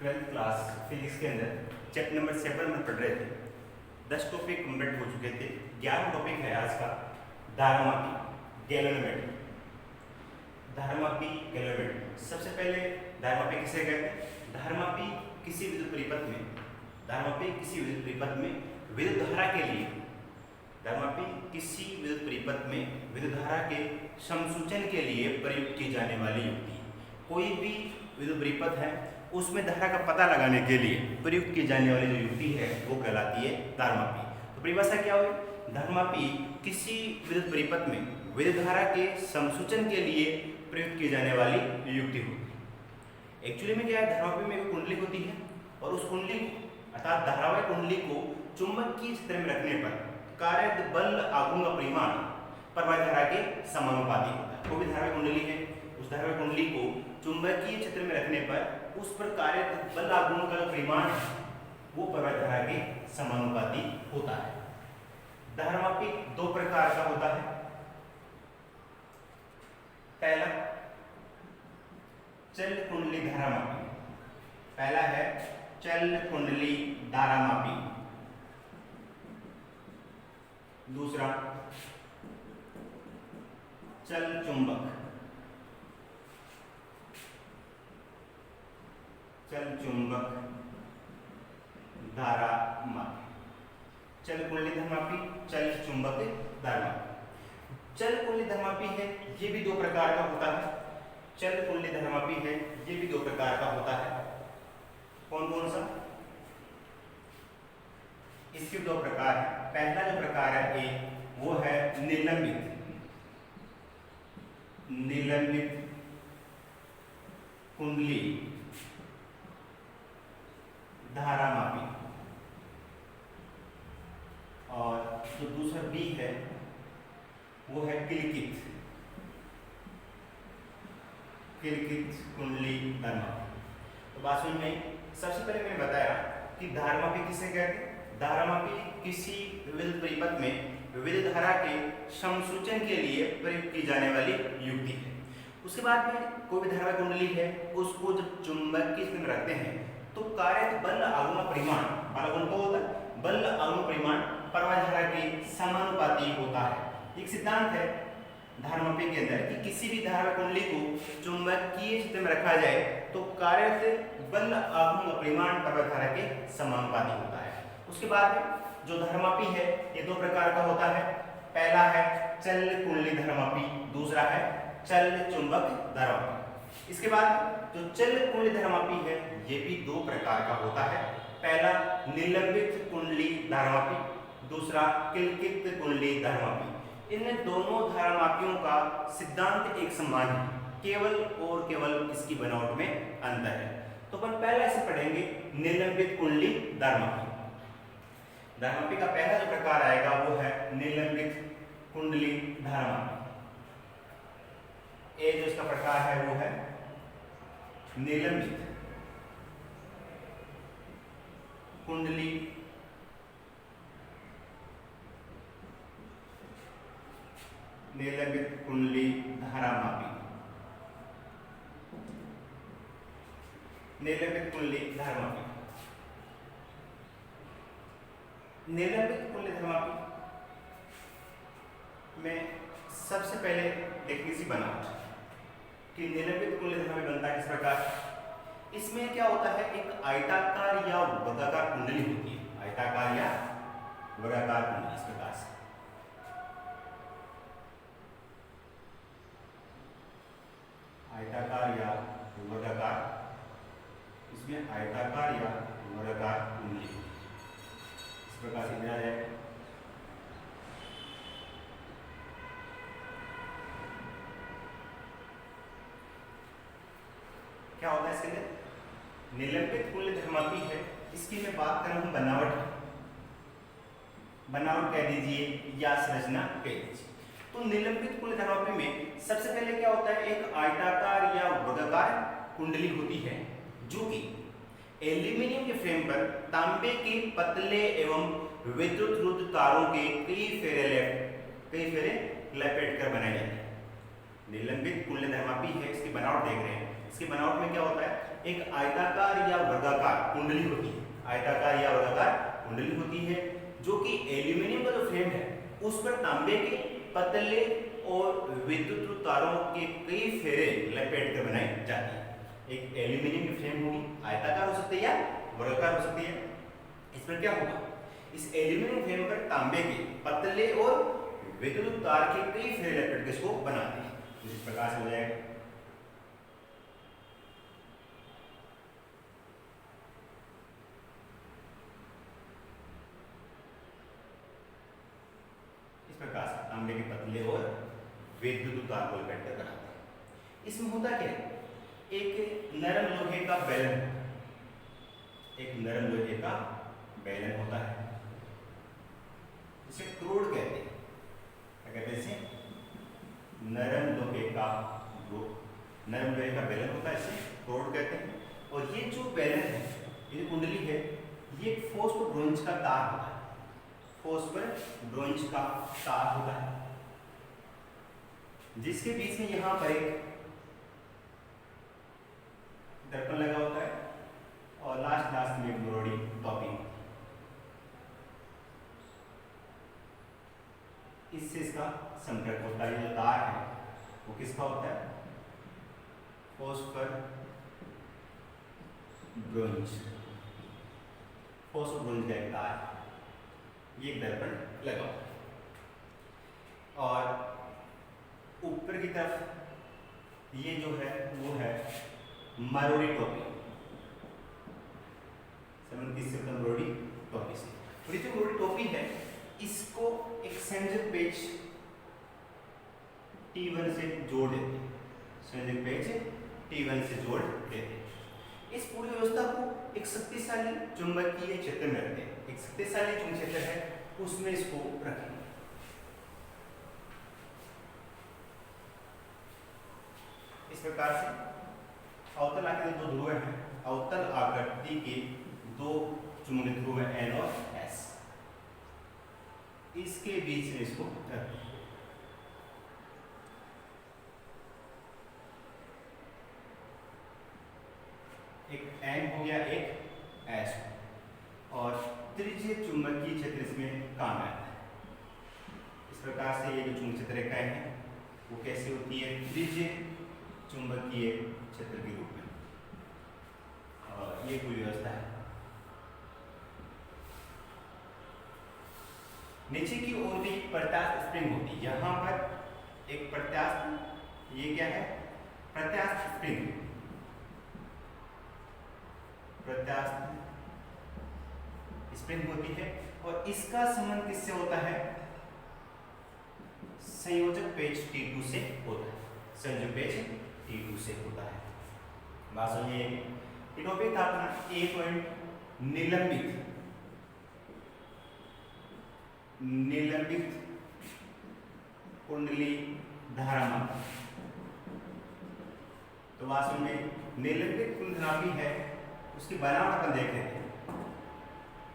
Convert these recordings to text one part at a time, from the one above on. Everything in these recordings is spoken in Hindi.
ट्वेल्थ क्लास फिजिक्स के अंदर चैप्टर नंबर 7 में पढ़ रहे थे। 10 टॉपिक कंप्लीट हो चुके थे। 11वां टॉपिक है आज का धारामापी गैलोनोमेट्री। धारामापी गैलोनोमेट्री, सबसे पहले धारामापी किसे कहते हैं? धारामापी किसी विद्युत परिपथ में विद्युत धारा के लिए, धारामापी किसी विद्युत परिपथ में विद्युत धारा के समसूचन के लिए प्रयुक्त की जाने वाली युक्ति। कोई भी विद्युत परिपथ है उसमें धारा का पता लगाने के लिए प्रयुक्त की जाने वाली जो युक्ति है वो कहलाती है धारामापी। तो परिभाषा क्या हुई? धारामापी किसी विद्युत परिपथ में विद्युत धारा के समसूचन के लिए प्रयुक्त की जाने वाली युक्ति होती। एक्चुअली में क्या है, धारामापी में एक कुंडली होती है और उस कुंडली को अर्थात धारावाही कुंडली को चुंबकीय क्षेत्र में रखने पर कार्यरत बल आघूर्ण का परिमाण प्रवाही धारा के समानुपाती होता है। कोई भी धारावाही कुंडली है, उस धारावाही कुंडली को चुंबकीय क्षेत्र में रखने पर उस पर कार्यरत बल आघूर्ण का परिमाण वो प्रवाही धारा के समानुपाती होता है। धारामापी दो प्रकार का होता है। पहला चल कुंडली धारामापी, पहला है चल कुंडली धारामापी। दूसरा चल चुंबक धारामापी। चल कुंडली धारामापी, चल चुंबक धारामापी। चल कुंडली धारामापी है ये भी दो प्रकार का होता है। चल कुंडली धारामापी है ये भी दो प्रकार का होता है। कौन कौन सा? इसके दो प्रकार है। पहला जो प्रकार है एक वो है निलंबित कुंडली धारामापी, और जो दूसरा बी है वो है किलकित कुंडली धारामापी। तो बात सुन में सबसे पहले मैंने बताया कि धारामापी किसे कहते हैं? धारामापी किसी विद्युत परिपथ में विद्युत धारा के समसूचन के लिए प्रयुक्त की जाने वाली युक्ति है। उसके बाद में कोई भी धारावाही कुंडली है उसको जब चुंबकीय क्षेत्र में रखते हैं तो कार्यरत बल आघूर्ण परिमाण, बल आघूर्ण होता है, बल आघूर्ण परिमाण प्रवाही धारा के समानुपाती होता है। एक सिद्धांत है धारामापी के अंदर कि किसी भी धारावाही कुंडली को चुंबकीय क्षेत्र में रखा जाए तो कार्यरत बल आघूर्ण परिमाण प्रवाही धारा के समानुपाती होता है। उसके बाद जो धारामापी है ये दो प्रकार का होता है। पहला है चल कुंडली धारामापी, दूसरा है चल चुंबक धारामापी। इसके बाद जो चल कुंडली धारामापी है ये भी दो प्रकार का होता है। पहला निलंबित कुंडली धारामापी, दूसरा किलकित कुंडली धारामापी। इन दोनों धारामापियों का सिद्धांत एक समान है, केवल और केवल इसकी बनावट में अंतर है। तो अपन पहले ऐसे पढ़ेंगे निलंबित कुंडली धारामापी। धारामापी का पहला जो प्रकार आएगा वो है निलंबित कुंडली धारामापी। ए जो इसका प्रकार है वो है निलंबित कुंडली धारामापी। निलंबित कुंडली धारामापी में सबसे पहले देखनी सी बनावट कि निलंबित कुंडली धारामापी बनता किस प्रकार। इसमें क्या होता है, एक आयताकार या वर्गाकार कुंडली होती है। आयताकार या वर्गाकार कुंडली इस प्रकार से। आयताकार या वर्गाकार, इसमें आयताकार या वर्गाकार कुंडली इस प्रकार से लिखा जाए। क्या होता है इसके अंदर? निलंबित कुंडली धारामापी है, इसकी मैं बात करूं हम बनावट कह दीजिए या संरचना कह दीजिए। तो निलंबित कुंडली धारामापी में सबसे पहले क्या होता है, एक आयताकार या वर्गाकार कुंडली होती है जो कि एल्यूमिनियम के फ्रेम पर तांबे के पतले एवं विद्युत रुद्ध तारों के कई फेरे लपेट कर बनाई जाती है। निलंबित कुंडली धारामापी है, इसकी बनावट देख रहे हैं। इसकी बनावट में क्या होता है, एक आयताकार या वर्गाकार कुंडली होती है, आयताकार या वर्गाकार कुंडली होती है, जो कि एल्यूमिनियम का जो फ्रेम है उस पर तांबे के पतले और विद्युत तारों के कई फेरे लपेट कर बनाई जाती है। एक एल्यूमिनियम की फ्रेम होगी, आयताकार हो सकती है या वर्गाकार हो सकती है। इस पर क्या होगा, इस एल्यूमिनियम फ्रेम पर तांबे के पतले और विद्युत तार के कई फेरे लपेट कर इसको बनाते हैं। इस प्रकार से हो जाएगा। इस प्रकार से तांबे के पतले और विद्युत तार को लपेट कर बनाते हैं। इसमें होता क्या है, एक नरम लोहे का बेलन, एक नरम लोहे का बेलन होता है, इसे क्रोड कहते हैं। क्या कहते हैं इसे? नरम लोहे का बेलन होता है, इसे क्रोड कहते हैं। और ये जो बेलन है, ये कुंडली है, ये फॉस्फोर ब्रोंज का तार होता है, फॉस्फोर ब्रोंज का तार होता है, जिसके बीच में यहां पर एक दर्पण लगा होता है और लास्ट में एक ब्रोडी टॉपिंग, इससे इसका संपर्क होता है। जो तार है वो किसका होता है? फॉस्फोर ब्रोंज का एक तार, ये एक दर्पण लगा होता है। और ऊपर की तरफ ये जो है वो है मरोड़ी टोपी, संबंध किससे होता है? मरोड़ी टोपी से। और ये जो मरोड़ी टोपी है, इसको एक संयोजक पेच T1 से जोड़ देते हैं, संयोजक पेच T1 से जोड़ देते हैं। इस पूरी व्यवस्था को एक शक्तिशाली चुंबकीय क्षेत्र में रखते हैं, एक शक्तिशाली चुंबकीय क्षेत्र है उसमें इसको रखेंगे। इस प्रकार से अवतल आकृति दो ध्रुव हैं, अवतल आकृति के दो चुंबकीय ध्रुव हैं N और S, इसके बीच में इसको रखें। एक N हो गया, एक S, और त्रिज्यीय चुंबकीय क्षेत्र इसमें काम आता है। इस प्रकार से ये जो चुंबकीय क्षेत्र रेखाएं हैं वो कैसे होती है? त्रिज्यीय चुंबकीय क्षेत्र के रूप में। और ये पूरी व्यवस्था है। नीचे की ओर भी प्रत्यास्थ स्प्रिंग होती है, यहाँ पर एक प्रत्यास्थ, ये क्या है? प्रत्यास्थ स्प्रिंग, प्रत्यास्थ स्प्रिंग होती है। और इसका संबंध किससे होता है? संयोजक पेच T2 से होता है, संयोजक पेच T2 से होता है। बात समझिए। टॉपिक था अपना ए पॉइंट निलंबित कुंडली धारामापी। तो वास्तव में निलंबित कुंडली धारामापी है, उसकी बनावट अपन देख लेते हैं।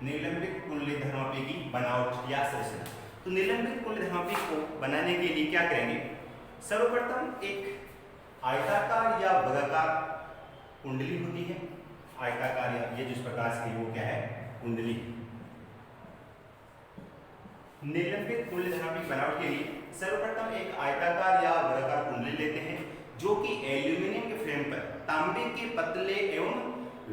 निलंबित कुंडली धारामापी की बनावट या संरचना। तो निलंबित कुंडली धारामापी को बनाने के लिए क्या करेंगे? सर्वप्रथम एक आयताकार या वर्गाकार कुंडली होती है, आयताकार या ये जिस प्रकार से वो क्या है? कुंडली। निलंबित कुंडली धारामापी बनावट के लिए सर्वप्रथम एक आयताकार या वर्गाकार कुंडली लेते हैं, जो कि एल्यूमिनियम के फ्रेम पर तांबे के पतले एवं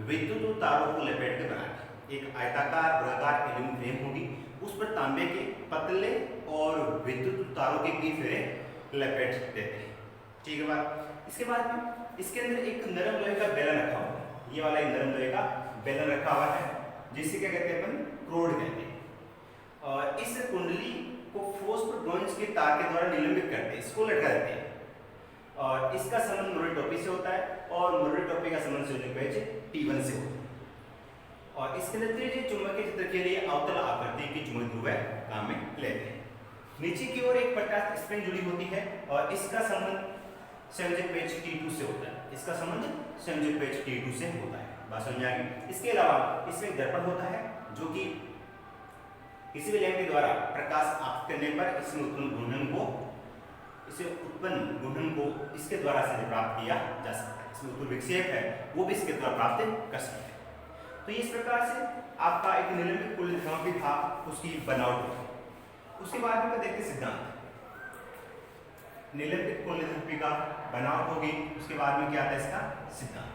विद्युत तारों को लपेट कर बनाते हैं। एक आयताकार वर्गाकार एल्यूमिनियम फ्रेम होगी, उस पर तांबे के पतले और विद्युत तारों के कई फेरे लपेट देते हैं। ठीक है बात। इसके बाद में इसके अंदर एक नरम लोहे का बेलन रखा हुआ है, ये वाला एक नरम लोहे का बेलन रखा हुआ है, जिसे क्या कहते हैं? अपन क्रोड कहते हैं। और इस कुंडली को फॉस्फोर ब्रोंज के तार के द्वारा निलंबित करते हैं, इसको लटका देते हैं। और इसका संबंध मरोड़ी टोपी से होता है, और मरोड़ी टोपी का संबंध संयोजक पेच T1 से होता है। और इसके अंदर त्रिज्यीय चुंबकीय क्षेत्र के लिए अवतल आकृति की चुंबकीय ध्रुव काम में लेते हैं। नीचे की ओर एक प्रत्यास्थ स्प्रिंग जुड़ी होती है, और इसका संबंध संयोजक पेच T2 से होता है, इसका संबंध संयोजक पेच T2 से होता है। बात समझ आ गई। इसके अलावा इसमें एक दर्पण होता है, जो कि किसी भी लैंप के द्वारा प्रकाश आपतित करने पर इसमें उत्पन्न घूर्णन को इसे उत्पन्न गुणन को इसके द्वारा से प्राप्त किया जा सकता है। इसमें उत्तर विक्षेप है वो भी इसके द्वारा प्राप्त कर सकते हैं। तो इस प्रकार से आपका एक निलंबित कुंडली धर्मापी था, उसकी बनावट होगी। उसके बाद में देखते सिद्धांत। निलंबित कुंडली धर्मापी का बनावट होगी, उसके बाद में क्या आता है इसका सिद्धांत।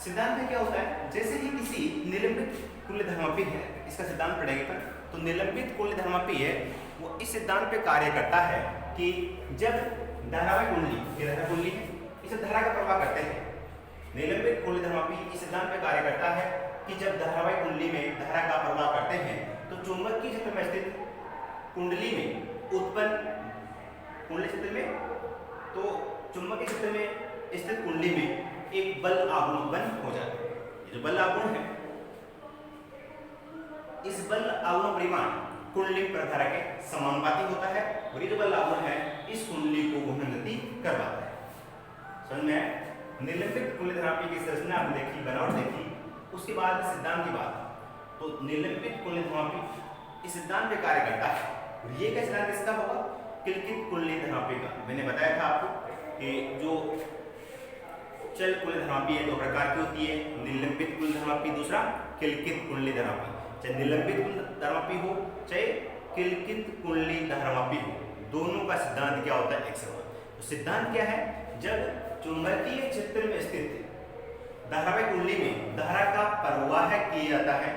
सिद्धांत में क्या होता है, जैसे ही किसी निलंबित कुंडली धर्मापी है, इसका सिद्धांत पढ़ेंगे पर, तो निलंबित कुंडली धर्मापी है वो इस सिद्धांत पे कार्य करता है कि जब धारावाही कुंडली, ये धारा कुंडली है, इसे धारा का प्रवाह करते हैं। निलंबित कुंडली धर्मापी इस सिद्धांत पे कार्य करता है कि जब धारावाही कुंडली में धारा का प्रवाह करते हैं तो चुंबकीय क्षेत्र में स्थित कुंडली में उत्पन्न कुंडली क्षेत्र में, तो चुंबकीय क्षेत्र में स्थित कुंडली में एक बल आघूर्ण उत्पन्न हो जाता है। ये जो बल आघूर्ण है, इस बल आघूर्ण परिमाण कुंडली प्रधारा के समानुपाती होता है और ये जो बल आघूर्ण है इस कुंडली को घूर्णन गति करवाता है। समझ में? निलंबित कुंडली धर्मापी की संरचना आपने देखी, बनावट देखी, उसके बाद सिद्धांत की बात। तो निलंबित कुंडली धर्मापी इस सिद्धांत पे कार्य करता है और ये क्या सिद्धांत इसका होगा, किलकित कुंडली धर्मापी का। मैंने बताया था आपको कि जो चल कुंडली धर्मापी है दो प्रकार की होती है, निलंबित कुंडली धर्मापी, दूसरा किलकित कुंडली धर्मापी। चाहे निलंबित कुंडली धर्मापी हो चाहे किलकित कुंडली धर्मापी हो, दोनों का सिद्धांत क्या होता है, एक समान। तो सिद्धांत क्या है, जब चुंबकीय क्षेत्र में स्थित धारावाही कुंडली में धारा का प्रवाह किया जाता है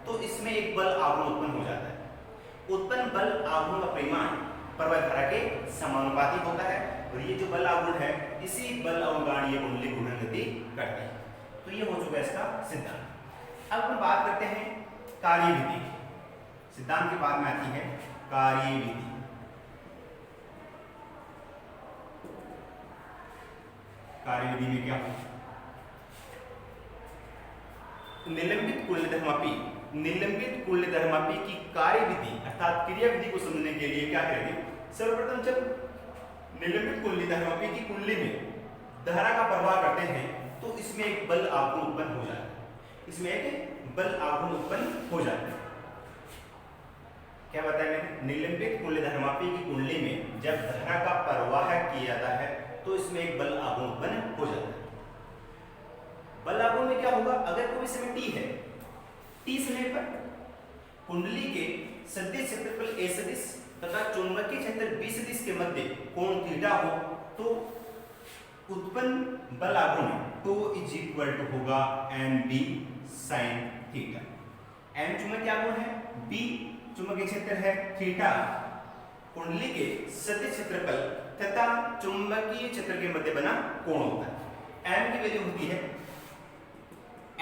तो इसमें एक बल आघूर्ण उत्पन्न हो जाता है। उत्पन्न बल आघूर्ण का परिमाण प्रवाह धारा के समानुपाती होता है और ये जो बल आघूर्ण है इसी बल आघूर्ण ये कुंडली घूर्णन गति करती है। तो ये हो चुका है इसका सिद्धांत। अब हम बात करते हैं कार्यविधि। सिद्धांत के बाद में आती है कार्यविधि। कार्यविधि में क्या होता है, निलंबित कुंडली धर्मापी, निलंबित कुंडली धर्मापी की कार्यविधि अर्थात क्रियाविधि को समझने के लिए क्या करेंगे, सर्वप्रथम जब निलंबित कुंडली धर्मापी की कुंडली में धारा का प्रवाह करते हैं तो इसमें एक बल आघूर्ण उत्पन्न हो जाता है। इसमें एक बल आघूर्ण उत्पन्न हो जाता है। क्या बताया मैंने, निलंबित कुंडली धर्मापी की कुंडली में जब धारा का प्रवाह किया जाता है तो इसमें एक बल आघूर्ण उत्पन्न हो जाता है। बल आघूर्ण में क्या होगा, अगर कोई समय t है, t समय पर कुंडली के सदिश क्षेत्रफल a सदिश तथा चुंबकीय क्षेत्र b सदिश के मध्य कोण थीटा हो तो उत्पन्न बल आघूर्ण तो इज इक्वल टू होगा mb sin थीटा। m चुंबकीय आघूर्ण है, b चुंबकीय क्षेत्र है, थीटा कुंडली के सदिश क्षेत्रफल तथा चुंबकीय क्षेत्र के मध्य बना कोण होता है। m की वैल्यू होती है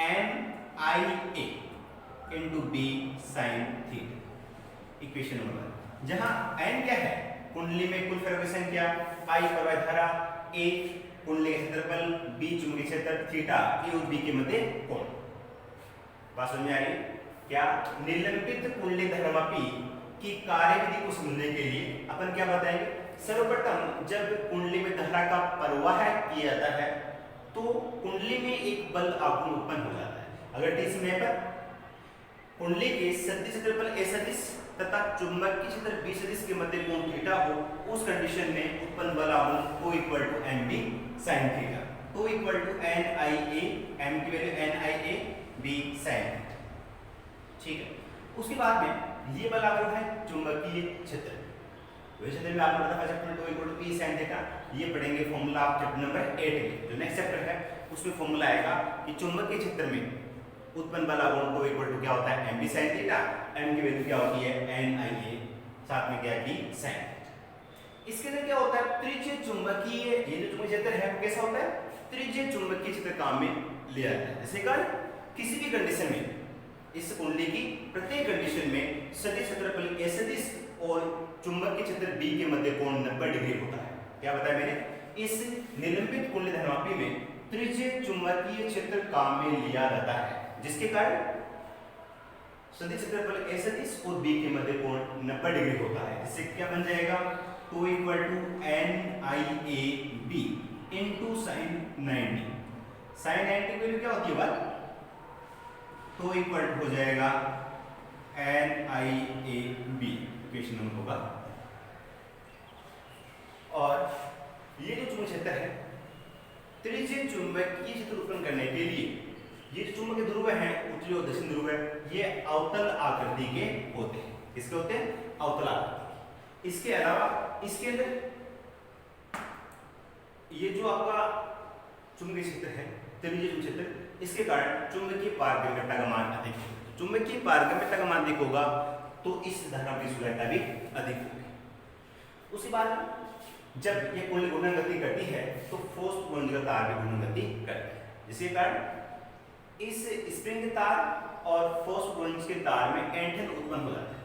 NIA into B sine theta, equation number 1। जहां n क्या है, कुंडली में कुल फैराड संख्या, I प्रवाह धारा, A कुंडली का क्षेत्रफल, B चुंबकीय क्षेत्र, थीटा A और B के मध्य कोण। बात समझ में आ रही? क्या निलंबित कुंडली धर्मापी की कार्यविधि को समझने के लिए अपन क्या बताएंगे, सर्वप्रथम जब कुंडली में धारा का प्रवाह किया जाता है तो कुंडली में एक बल आघूर्ण उत्पन्न हो जाता है। अगर t समय पर कुंडली के सदिश क्षेत्रफल a सदिश तथा चुंबकीय क्षेत्र b सदिश के मध्य कोण थीटा हो, उस कंडीशन में उत्पन्न बल आघूर्ण तो equal to mb sin theta, तो इक्वल टू NIA, m की वैल्यू NIA, b sin। ठीक है, उसके बाद में ये बल आघूर्ण है चुंबकीय क्षेत्र, वैसे में आपको पता chapter 2 equal to p sin theta, ये पढ़ेंगे फॉर्मूला आप चैप्टर नंबर 8 में, जो नेक्स्ट चैप्टर है उसमें फॉर्मूला आएगा कि चुंबकीय क्षेत्र में उत्पन्न बल आघूर्ण को इक्वल टू क्या होता है mb sin थीटा, m की वैल्यू क्या होती है NIA, साथ में क्या है b sin। इसके अंदर क्या होता है, त्रिज्य चुंबकीय, ये जो चुंबकीय क्षेत्र है कैसा होता है, त्रिज्य चुंबकीय क्षेत्र काम में लिया जाता है। जैसे कर किसी भी कंडीशन में इस कुंडली की प्रत्येक कंडीशन में सदिश क्षेत्रफल a सदिश और चुंबकीय क्षेत्र B के मध्य कोण 90 डिग्री होता है। क्या बताया मैंने, इस निलंबित कुंडली धर्मापी में त्रिज्य चुंबकीय क्षेत्र काम में लिया जाता है, जिसके कारण सदिश क्षेत्रफल a सदिश और B के मध्य कोण 90 डिग्री होता है। इससे क्या बन जाएगा, तो equal to NIAB into sine 90। Sine 90 की वैल्यू क्या होती है बात, तो इक्वल हो जाएगा NIAB इक्वेशन नंबर होगा। और ये जो चुंबक क्षेत्र है, त्रिज्यीय चुंबकीय क्षेत्र उत्पन्न करने के लिए ये जो चुंबकीय ध्रुव है, उत्तरी और दक्षिण ध्रुव है, ये अवतल आकृति के होते हैं। किसके होते हैं? अवतल आकृति। इसके अलावा इसके अंदर ये जो आपका चुंबकीय क्षेत्र है, त्रिज्यीय चुंबकीय क्षेत्र, इसके कारण चुंबकीय पारगम्यता का मान अधिक होगा। चुंबकीय पारगम्यता का मान अधिक होगा तो इस धारा की सुलभता भी अधिक होगी। उसी बात जब ये कुंडली घूर्णन गति करती है तो फोर्स कुंडली का तार भी घूर्णन गति करती है, जिसके कारण इस स्प्रिंग के तार और फोर्स कुंडली के तार में ऐंठन उत्पन्न हो जाता है।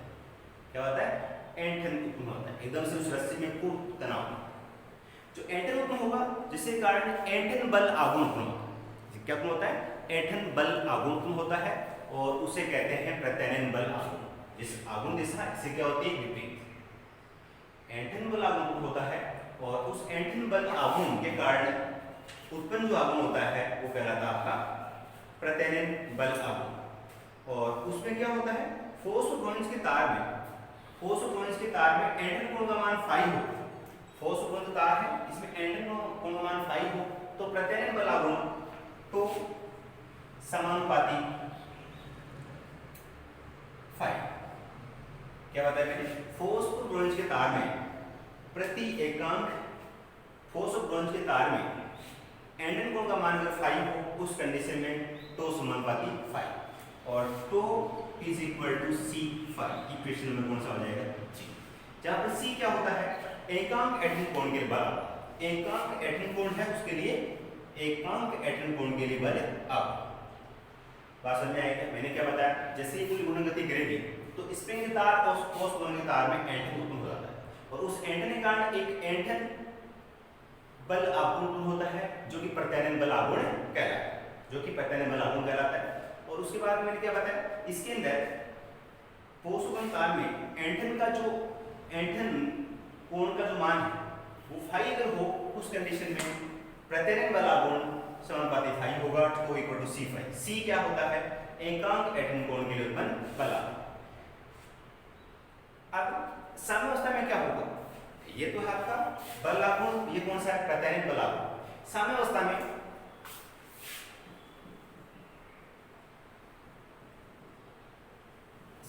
क्या होता है? ऐंठन उत्पन्न होता है। एकदम से उस रस्सी में पूर्ण तनाव जो ऐंठन उत्पन्न होगा, जिसके कारण ऐंठन बल आघूर्ण उत्पन्न होता है। क्या उत्पन्न होता है? ऐंठन बल आघूर्ण उत्पन्न होता है और उसे कहते हैं प्रत्यानयन बल आघूर्ण। इस आघूर्ण दिशा इससे क्या होती है? विपरीत। ऐंठन बल आघूर्ण उत्पन्न होता है और उस ऐंठन बल आघूर्ण के कारण उत्पन्न जो आघूर्ण होता है वो कहलाता है आपका प्रत्यानयन बल आघूर्ण। और उसमें क्या होता है? फोर्स ऑफ घूर्णन के तार में ऐंठन कोण का मान फाई हो, फोर्स ऑफ घूर्णन तार है, इसमें ऐंठन कोण का मान फाई हो तो प्रत्यानयन बल आघूर्ण तो समानुपाती फाई। क्या बताया मैंने? फोर्स ऑफ घूर्णन के तार में प्रति एकांक फोर्स ऑफ घूर्णन के तार में ऐंठन कोण का मान अगर फाई हो, उस कंडीशन में टो समानुपाती फाई और tau is equal to C phi. Equation number कौन सा हो जाएगा? जी। जहां पर सी क्या होता है? एकांक ऐंठन कोण के बल। एकांक ऐंठन कोण है, उसके लिए एकांक ऐंठन कोण के लिए बल अब बात समझ में आएगा? मैंने क्या बताया? जैसे ही कोई घूर्णन गति करेगी तो स्प्रिंग के तार और फोर्स घूर्णन के तार में ऐंठन उत्पन्न हो जाता है और उस ऐंठन के कारण एक ऐंठन बल आघूर्ण होता है जो कि प्रत्यानयन बल आघूर्ण कहलाता है। और उसके बाद मैंने क्या बताया? इसके अंदर फोर्स घूर्णन तार में ऐंठन कोण का जो मान है वो फाई अगर हो, उस कंडीशन में प्रत्यानयन बल आघूर्ण समानुपाती फाई होगा, tau equal to C phi. C क्या होता है? एकांक ऐंठन कोण के लिए उत्पन्न बल आघूर्ण। अब साम्यावस्था में क्या होगा? ये तो है आपका बल आघूर्ण, ये कौन सा है? प्रत्यानयन बल आघूर्ण।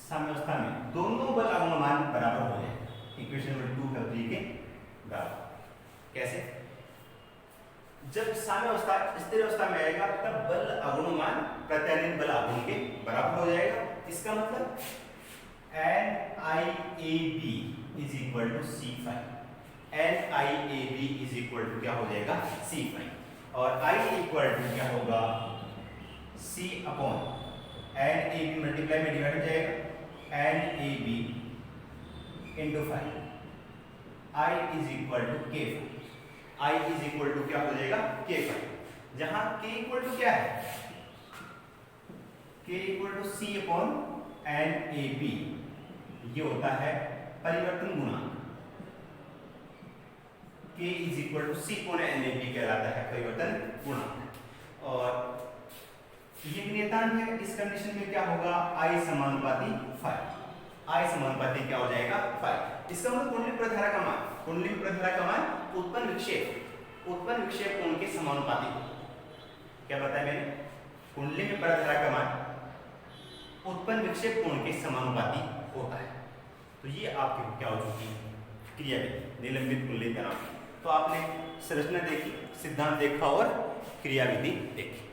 साम्यावस्था में दोनों बल आघूर्ण मान बराबर हो जाए। इक्वेशन नंबर 2 का 3 के बराबर। कैसे? जब साम्यावस्था स्थिर अवस्था में आएगा तब बल आघूर्ण मान प्रत्यानयन बल आघूर्ण के बराबर हो जाएगा। इसका मतलब NIAB is equal to C phi. NIAB is equal to क्या हो जाएगा? C phi. और I इक्वल टू क्या होगा? C अपॉन NAB मल्टीप्लाई में डिवाइड हो जाएगा NAB into phi. I is equal to K phi. I is equal to क्या हो जाएगा? K phi. जहां K इक्वल टू क्या है? K equal to C upon NAB, ये होता है परिवर्तन गुणांक। K is equal to C upon NAB कहलाता है परिवर्तन गुणांक। और ये नियतांक है, इस कंडीशन में क्या होगा? I समानुपाती फाई। I समानुपाती क्या हो जाएगा? फाई। इसका मतलब कुंडली प्रधारा का मान उत्पन्न विक्षेप कोण के समानुपाती होगा। क्या बताया मैंने? कुंडली में प्रधारा का मान उत्पन्न विक्षेप कोण के समानुपाती होता है। तो ये आपकी क्या हो चुकी है? क्रियाविधि, निलंबित कुंडली तनाव। तो आपने संरचना देखी, सिद्धांत देखा और क्रियाविधि देखी।